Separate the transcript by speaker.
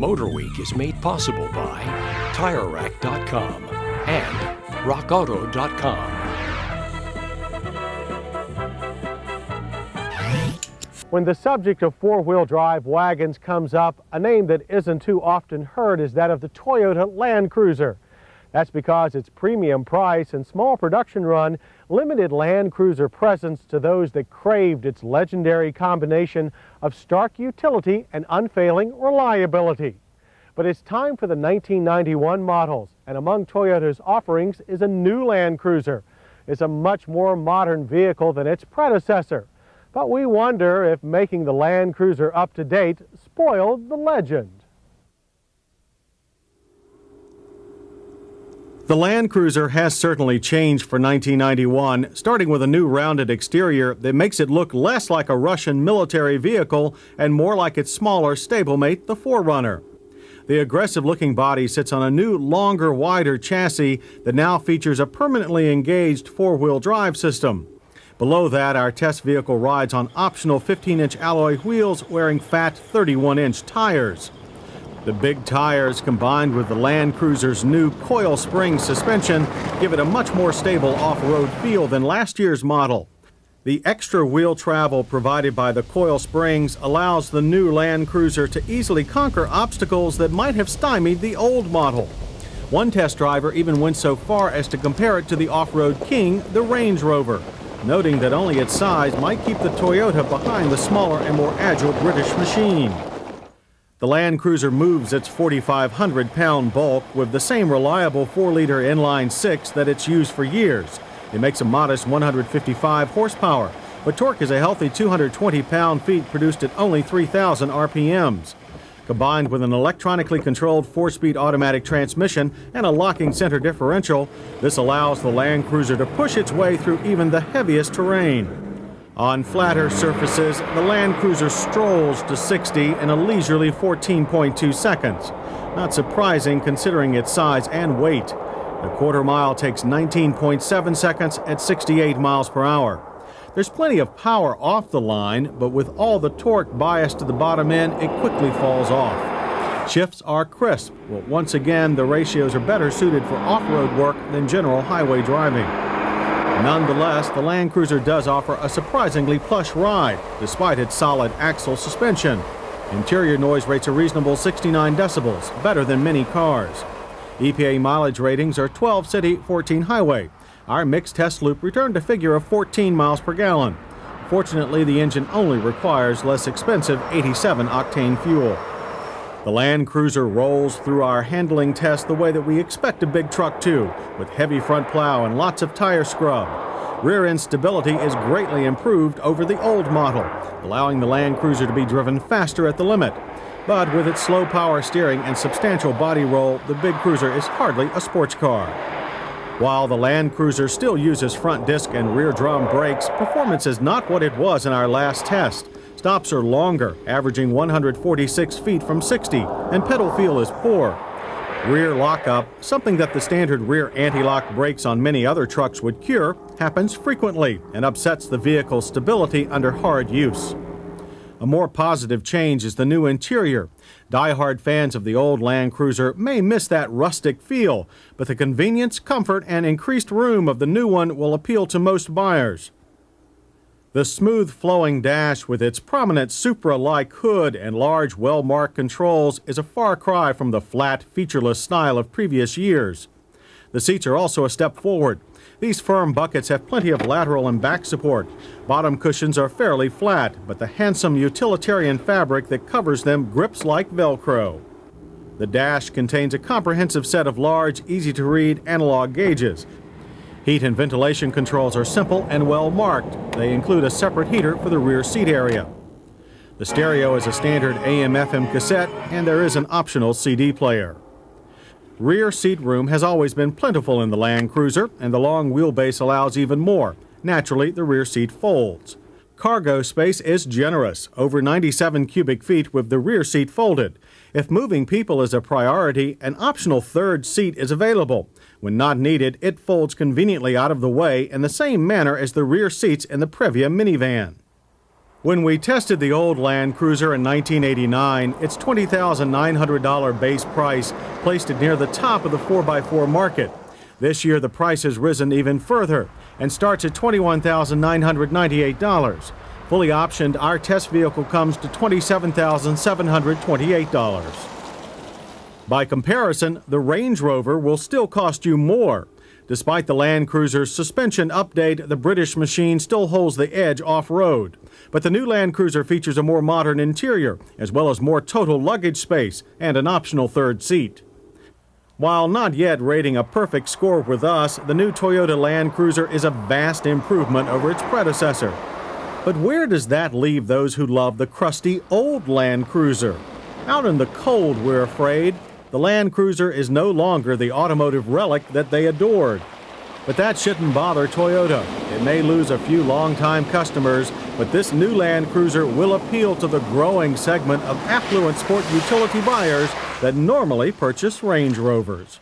Speaker 1: MotorWeek is made possible by TireRack.com and RockAuto.com.
Speaker 2: When the subject of four-wheel drive wagons comes up, a name that isn't too often heard is that of the Toyota Land Cruiser. That's because its premium price and small production run limited Land Cruiser presence to those that craved its legendary combination of stark utility and unfailing reliability. But it's time for the 1991 models, and among Toyota's offerings is a new Land Cruiser. It's a much more modern vehicle than its predecessor. But we wonder if making the Land Cruiser up to date spoiled the legend.
Speaker 3: The Land Cruiser has certainly changed for 1991, starting with a new rounded exterior that makes it look less like a Russian military vehicle and more like its smaller stablemate, the 4Runner. The aggressive-looking body sits on a new, longer, wider chassis that now features a permanently engaged four-wheel drive system. Below that, our test vehicle rides on optional 15-inch alloy wheels wearing fat 31-inch tires. The big tires, combined with the Land Cruiser's new coil spring suspension, give it a much more stable off-road feel than last year's model. The extra wheel travel provided by the coil springs allows the new Land Cruiser to easily conquer obstacles that might have stymied the old model. One test driver even went so far as to compare it to the off-road king, the Range Rover, noting that only its size might keep the Toyota behind the smaller and more agile British machine. The Land Cruiser moves its 4,500-pound bulk with the same reliable 4-liter inline-6 that it's used for years. It makes a modest 155 horsepower, but torque is a healthy 220 pound-feet produced at only 3,000 RPMs. Combined with an electronically controlled 4-speed automatic transmission and a locking center differential, this allows the Land Cruiser to push its way through even the heaviest terrain. On flatter surfaces, the Land Cruiser strolls to 60 in a leisurely 14.2 seconds. Not surprising considering its size and weight. The quarter mile takes 19.7 seconds at 68 miles per hour. There's plenty of power off the line, but with all the torque biased to the bottom end, it quickly falls off. Shifts are crisp, but once again, the ratios are better suited for off-road work than general highway driving. Nonetheless, the Land Cruiser does offer a surprisingly plush ride, despite its solid axle suspension. Interior noise rates a reasonable 69 decibels, better than many cars. EPA mileage ratings are 12 city, 14 highway. Our mixed test loop returned a figure of 14 miles per gallon. Fortunately, the engine only requires less expensive 87 octane fuel. The Land Cruiser rolls through our handling test the way that we expect a big truck to, with heavy front plow and lots of tire scrub. Rear end stability is greatly improved over the old model, allowing the Land Cruiser to be driven faster at the limit. But with its slow power steering and substantial body roll, the big cruiser is hardly a sports car. While the Land Cruiser still uses front disc and rear drum brakes, performance is not what it was in our last test. Stops are longer, averaging 146 feet from 60, and pedal feel is poor. Rear lockup, something that the standard rear anti-lock brakes on many other trucks would cure, happens frequently and upsets the vehicle's stability under hard use. A more positive change is the new interior. Die-hard fans of the old Land Cruiser may miss that rustic feel, but the convenience, comfort, and increased room of the new one will appeal to most buyers. The smooth flowing dash with its prominent Supra-like hood and large well-marked controls is a far cry from the flat, featureless style of previous years. The seats are also a step forward. These firm buckets have plenty of lateral and back support. Bottom cushions are fairly flat, but the handsome utilitarian fabric that covers them grips like Velcro. The dash contains a comprehensive set of large, easy-to-read analog gauges. Heat and ventilation controls are simple and well marked. They include a separate heater for the rear seat area. The stereo is a standard AM/FM cassette, and there is an optional CD player. Rear seat room has always been plentiful in the Land Cruiser, and the long wheelbase allows even more. Naturally, the rear seat folds. Cargo space is generous, over 97 cubic feet with the rear seat folded. If moving people is a priority, an optional third seat is available. When not needed, it folds conveniently out of the way in the same manner as the rear seats in the Previa minivan. When we tested the old Land Cruiser in 1989, its $20,900 base price placed it near the top of the 4x4 market. This year, the price has risen even further and starts at $21,998. Fully optioned, our test vehicle comes to $27,728. By comparison, the Range Rover will still cost you more. Despite the Land Cruiser's suspension update, the British machine still holds the edge off-road. But the new Land Cruiser features a more modern interior, as well as more total luggage space and an optional third seat. While not yet rating a perfect score with us, the new Toyota Land Cruiser is a vast improvement over its predecessor. But where does that leave those who love the crusty old Land Cruiser? Out in the cold, we're afraid. The Land Cruiser is no longer the automotive relic that they adored. But that shouldn't bother Toyota. It may lose a few longtime customers, but this new Land Cruiser will appeal to the growing segment of affluent sport utility buyers that normally purchase Range Rovers.